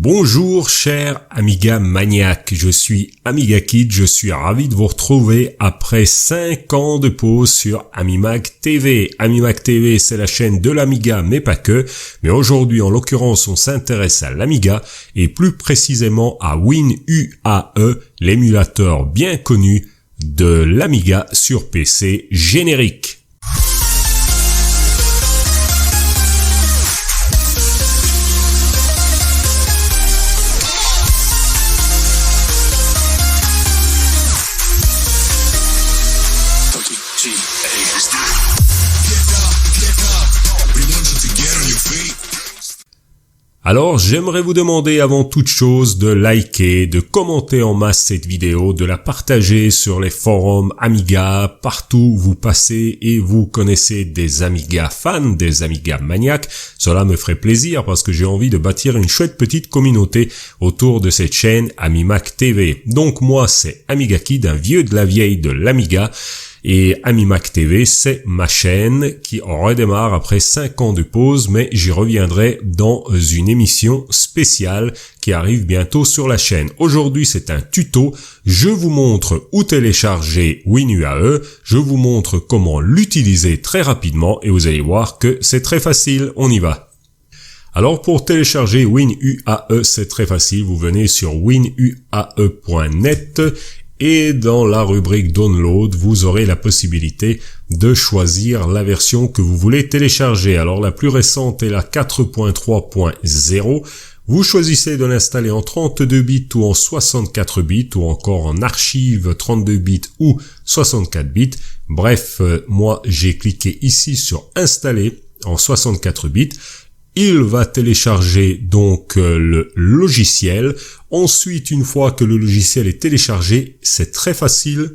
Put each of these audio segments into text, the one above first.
Bonjour chers Amiga maniaques, je suis Amiga Kid, je suis ravi de vous retrouver après 5 ans de pause sur AmiMag TV. AmiMag TV, c'est la chaîne de l'Amiga mais pas que, mais aujourd'hui en l'occurrence on s'intéresse à l'Amiga et plus précisément à WinUAE, l'émulateur bien connu de l'Amiga sur PC générique. Alors, j'aimerais vous demander avant toute chose de liker, de commenter en masse cette vidéo, de la partager sur les forums Amiga, partout où vous passez et vous connaissez des Amiga fans, des Amiga maniaques. Cela me ferait plaisir parce que j'ai envie de bâtir une chouette petite communauté autour de cette chaîne AmiMag TV. Donc moi, c'est Amiga Kid, un vieux de la vieille de l'Amiga. Et AmiMag TV, c'est ma chaîne qui redémarre après 5 ans de pause, mais j'y reviendrai dans une émission spéciale qui arrive bientôt sur la chaîne. Aujourd'hui, c'est un tuto. Je vous montre où télécharger WinUAE, je vous montre comment l'utiliser très rapidement et vous allez voir que c'est très facile. On y va. Alors pour télécharger WinUAE, c'est très facile. Vous venez sur winuae.net. Et dans la rubrique Download, vous aurez la possibilité de choisir la version que vous voulez télécharger. Alors la plus récente est la 4.3.0. Vous choisissez de l'installer en 32 bits ou en 64 bits ou encore en archive 32 bits ou 64 bits. Bref, moi j'ai cliqué ici sur installer en 64 bits. Il va télécharger donc le logiciel. Ensuite, une fois que le logiciel est téléchargé, c'est très facile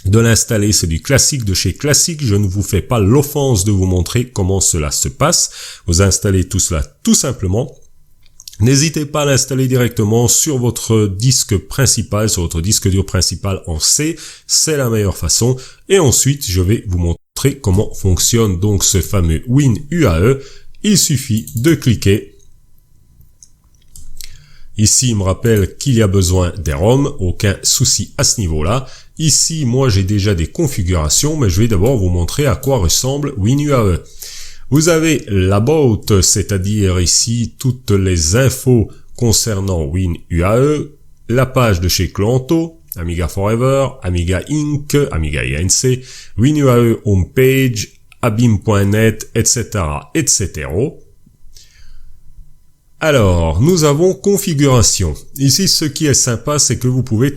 de l'installer. C'est du classique de chez classique. Je ne vous fais pas l'offense de vous montrer comment cela se passe. Vous installez tout cela tout simplement. N'hésitez pas à l'installer directement sur votre disque principal, sur votre disque dur principal en C. C'est la meilleure façon. Et ensuite, je vais vous montrer comment fonctionne donc ce fameux WinUAE. Il suffit de cliquer. Ici, il me rappelle qu'il y a besoin des ROM, aucun souci à ce niveau-là. Ici, moi, j'ai déjà des configurations, mais je vais d'abord vous montrer à quoi ressemble WinUAE. Vous avez l'About, c'est-à-dire ici toutes les infos concernant WinUAE, la page de chez Clanto, Amiga Forever, Amiga Inc., Amiga INC, WinUAE Homepage, abim.net, etc., etc. Alors, nous avons configuration. Ici, ce qui est sympa, c'est que vous pouvez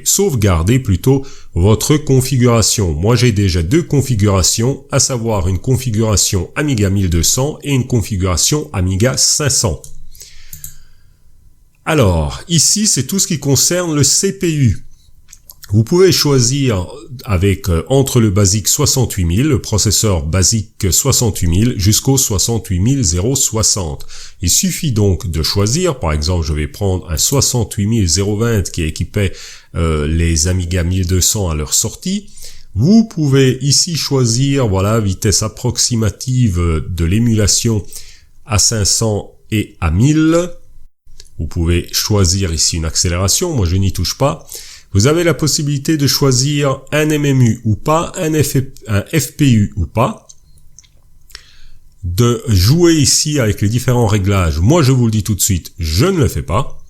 sauvegarder plutôt votre configuration. Moi, j'ai déjà deux configurations, à savoir une configuration Amiga 1200 et une configuration Amiga 500. Alors, ici, c'est tout ce qui concerne le CPU. Vous pouvez choisir avec entre le basique 68000, le processeur basique 68000 jusqu'au 68060. Il suffit donc de choisir, par exemple je vais prendre un 68020 qui équipait les Amiga 1200 à leur sortie. Vous pouvez ici choisir, voilà, vitesse approximative de l'émulation à 500 et à 1000. Vous pouvez choisir ici une accélération, moi je n'y touche pas. Vous avez la possibilité de choisir un MMU ou pas, un FPU ou pas, de jouer ici avec les différents réglages. Moi, je vous le dis tout de suite, je ne le fais pas.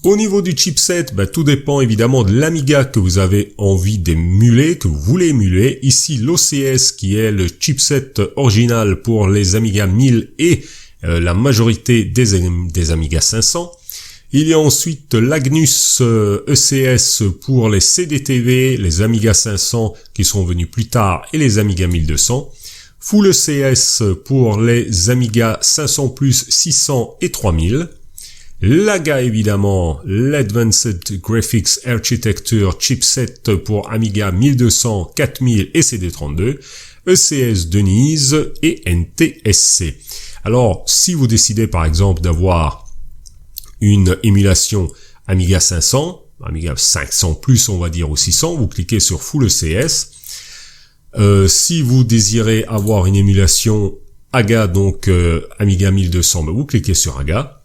Au niveau du chipset, tout dépend évidemment de l'Amiga que vous avez envie d'émuler, que vous voulez émuler. Ici, l'OCS qui est le chipset original pour les Amiga 1000 et la majorité des Amiga 500. Il y a ensuite l'Agnus ECS pour les CDTV, les Amiga 500 qui sont venus plus tard et les Amiga 1200. Full ECS pour les Amiga 500+, 600 et 3000. L'AGA évidemment, l'Advanced Graphics Architecture Chipset pour Amiga 1200, 4000 et CD32. ECS Denise et NTSC. Alors, si vous décidez par exemple d'avoir une émulation Amiga 500, Amiga 500+, on va dire, ou 600, vous cliquez sur Full ECS. Si vous désirez avoir une émulation AGA, donc Amiga 1200, vous cliquez sur AGA.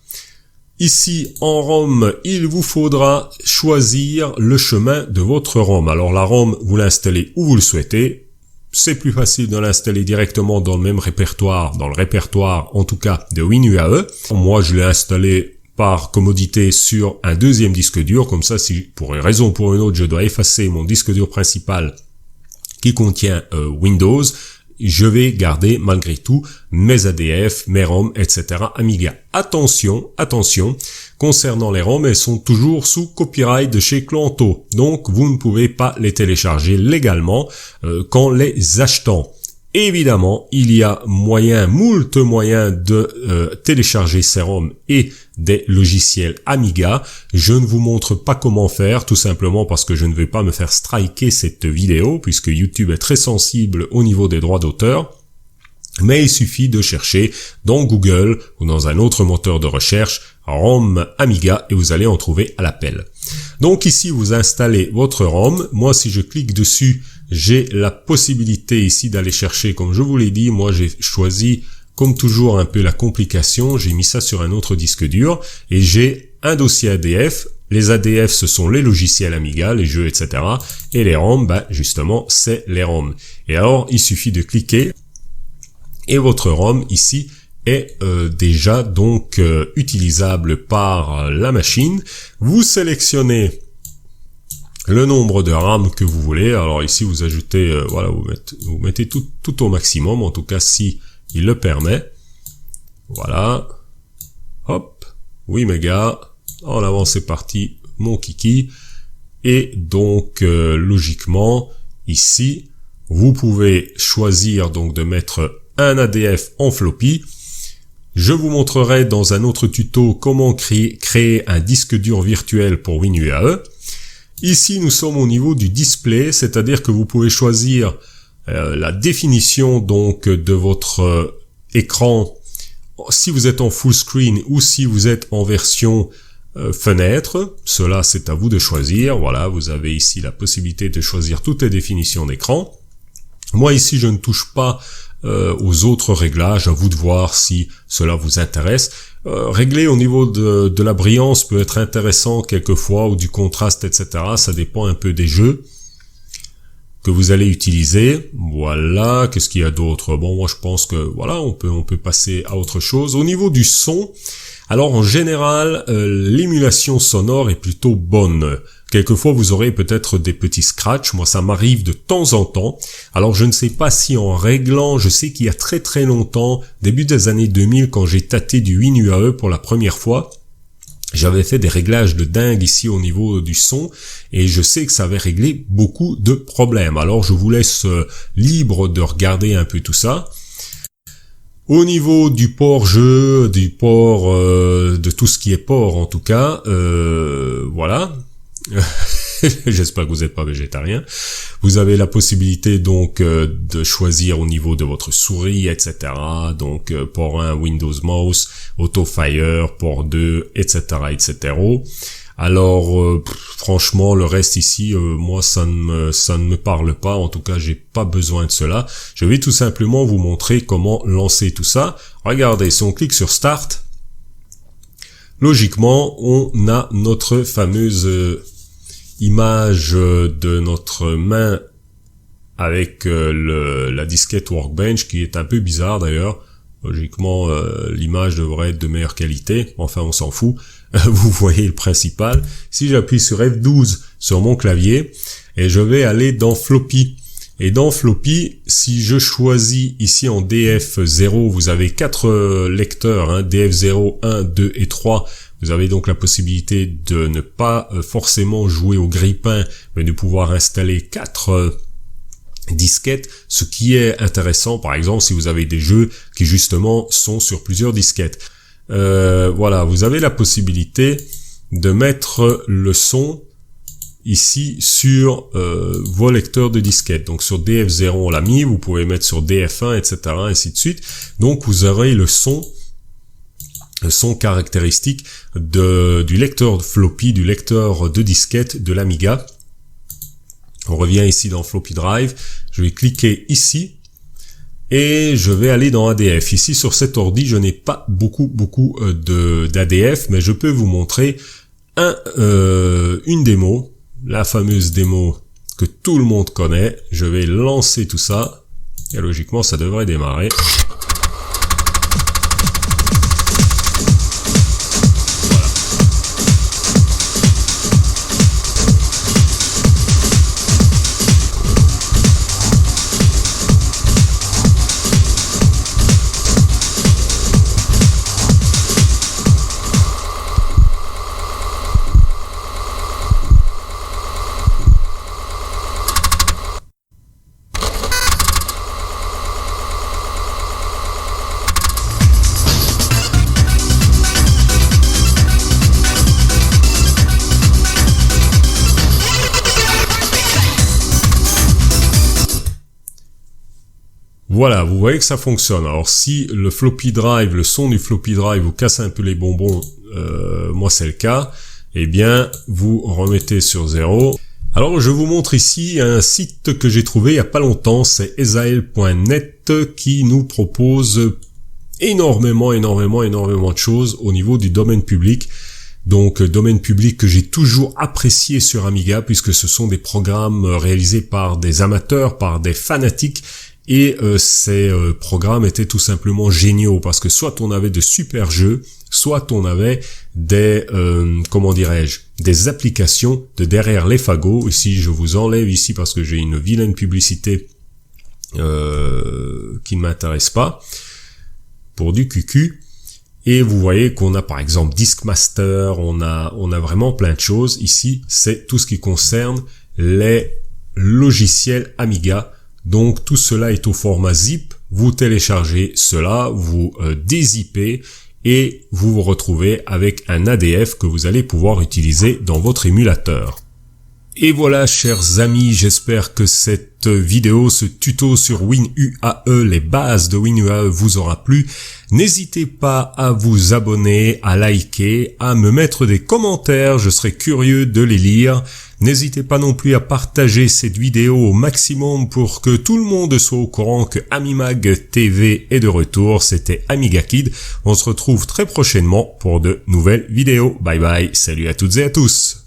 Ici, en ROM, il vous faudra choisir le chemin de votre ROM. Alors la ROM, vous l'installez où vous le souhaitez. C'est plus facile de l'installer directement dans le même répertoire, dans le répertoire en tout cas de WinUAE. Moi, je l'ai installé par commodité sur un deuxième disque dur. Comme ça, si pour une raison ou pour une autre, je dois effacer mon disque dur principal qui contient Windows, je vais garder malgré tout mes ADF, mes ROM, etc. Amiga. Attention, attention, concernant les ROM, elles sont toujours sous copyright de chez Clanto. Donc, vous ne pouvez pas les télécharger légalement qu'en les achetant. Évidemment, il y a moult moyens de télécharger ces ROM et des logiciels Amiga. Je ne vous montre pas comment faire, tout simplement parce que je ne vais pas me faire striker cette vidéo, puisque YouTube est très sensible au niveau des droits d'auteur. Mais il suffit de chercher dans Google ou dans un autre moteur de recherche ROM Amiga et vous allez en trouver à l'appel. Donc ici, vous installez votre ROM. Moi, si je clique dessus, j'ai la possibilité ici d'aller chercher, comme je vous l'ai dit, moi j'ai choisi comme toujours un peu la complication, j'ai mis ça sur un autre disque dur et j'ai un dossier ADF. Les ADF, ce sont les logiciels Amiga, les jeux, etc. Et les ROM, justement, c'est les ROM. Et alors, il suffit de cliquer et votre ROM ici est déjà donc utilisable par la machine. Vous sélectionnez le nombre de RAM que vous voulez. Alors ici, vous ajoutez, voilà, vous mettez tout au maximum, en tout cas si il le permet. Voilà. Hop. 8 mégas. En avant, c'est parti, mon kiki. Et donc, logiquement, ici, vous pouvez choisir donc de mettre un ADF en floppy. Je vous montrerai dans un autre tuto comment créer un disque dur virtuel pour WinUAE. Ici, nous sommes au niveau du display, c'est-à-dire que vous pouvez choisir la définition donc de votre écran si vous êtes en full screen ou si vous êtes en version fenêtre. Cela, c'est à vous de choisir. Voilà, vous avez ici la possibilité de choisir toutes les définitions d'écran. Moi, ici, je ne touche pas aux autres réglages. À vous de voir si cela vous intéresse. Régler au niveau de la brillance peut être intéressant quelquefois, ou du contraste, etc. Ça dépend un peu des jeux que vous allez utiliser. Voilà, qu'est-ce qu'il y a d'autre? Bon, moi je pense que voilà, on peut passer à autre chose. Au niveau du son, alors en général, l'émulation sonore est plutôt bonne. Quelquefois, vous aurez peut-être des petits scratchs. Moi, ça m'arrive de temps en temps. Alors, je ne sais pas si en réglant, je sais qu'il y a très très longtemps, début des années 2000, quand j'ai tâté du WinUAE pour la première fois, j'avais fait des réglages de dingue ici au niveau du son et je sais que ça avait réglé beaucoup de problèmes. Alors, je vous laisse libre de regarder un peu tout ça. Au niveau du port jeu, du port, de tout ce qui est port en tout cas, voilà. J'espère que vous n'êtes pas végétarien. Vous avez la possibilité donc de choisir au niveau de votre souris, etc. Donc port 1 Windows Mouse, AutoFire, port 2, etc., etc. Alors franchement le reste ici, moi ça ne me parle pas. En tout cas, j'ai pas besoin de cela. Je vais tout simplement vous montrer comment lancer tout ça. Regardez, si on clique sur Start, logiquement on a notre fameuse image de notre main avec la disquette Workbench, qui est un peu bizarre d'ailleurs. Logiquement, l'image devrait être de meilleure qualité. Enfin, on s'en fout. Vous voyez le principal. Si j'appuie sur F12 sur mon clavier, et je vais aller dans Floppy. Et dans Floppy, si je choisis ici en DF0, vous avez 4 lecteurs, hein, DF0, 1, 2 et 3. Vous avez donc la possibilité de ne pas forcément jouer au grille-pain, mais de pouvoir installer 4 disquettes, ce qui est intéressant, par exemple, si vous avez des jeux qui justement sont sur plusieurs disquettes. Voilà, vous avez la possibilité de mettre le son ici sur vos lecteurs de disquettes. Donc sur DF0 on l'a mis, vous pouvez mettre sur DF1, etc., ainsi de suite. Donc vous aurez le son caractéristique du lecteur de floppy, du lecteur de disquette de l'Amiga. On revient ici dans Floppy Drive, je vais cliquer ici et je vais aller dans ADF. Ici sur cet ordi, je n'ai pas beaucoup d'ADF, mais je peux vous montrer une démo, la fameuse démo que tout le monde connaît. Je vais lancer tout ça et logiquement ça devrait démarrer. Voilà, vous voyez que ça fonctionne. Alors si le floppy drive, le son du floppy drive vous casse un peu les bonbons, moi c'est le cas, eh bien vous remettez sur 0. Alors je vous montre ici un site que j'ai trouvé il y a pas longtemps, c'est esael.net qui nous propose énormément de choses au niveau du domaine public. Donc domaine public que j'ai toujours apprécié sur Amiga puisque ce sont des programmes réalisés par des amateurs, par des fanatiques. Et ces programmes étaient tout simplement géniaux parce que soit on avait de super jeux, soit on avait des des applications de derrière les fagots. Ici je vous enlève ici parce que j'ai une vilaine publicité qui ne m'intéresse pas pour du QQ. Et vous voyez qu'on a par exemple Discmaster, on a vraiment plein de choses. Ici c'est tout ce qui concerne les logiciels Amiga. Donc tout cela est au format zip, vous téléchargez cela, vous dézippez et vous vous retrouvez avec un ADF que vous allez pouvoir utiliser dans votre émulateur. Et voilà chers amis, j'espère que cette vidéo, ce tuto sur WinUAE, les bases de WinUAE vous aura plu. N'hésitez pas à vous abonner, à liker, à me mettre des commentaires, je serai curieux de les lire. N'hésitez pas non plus à partager cette vidéo au maximum pour que tout le monde soit au courant que Amimag TV est de retour. C'était Amiga Kid. On se retrouve très prochainement pour de nouvelles vidéos. Bye bye, salut à toutes et à tous.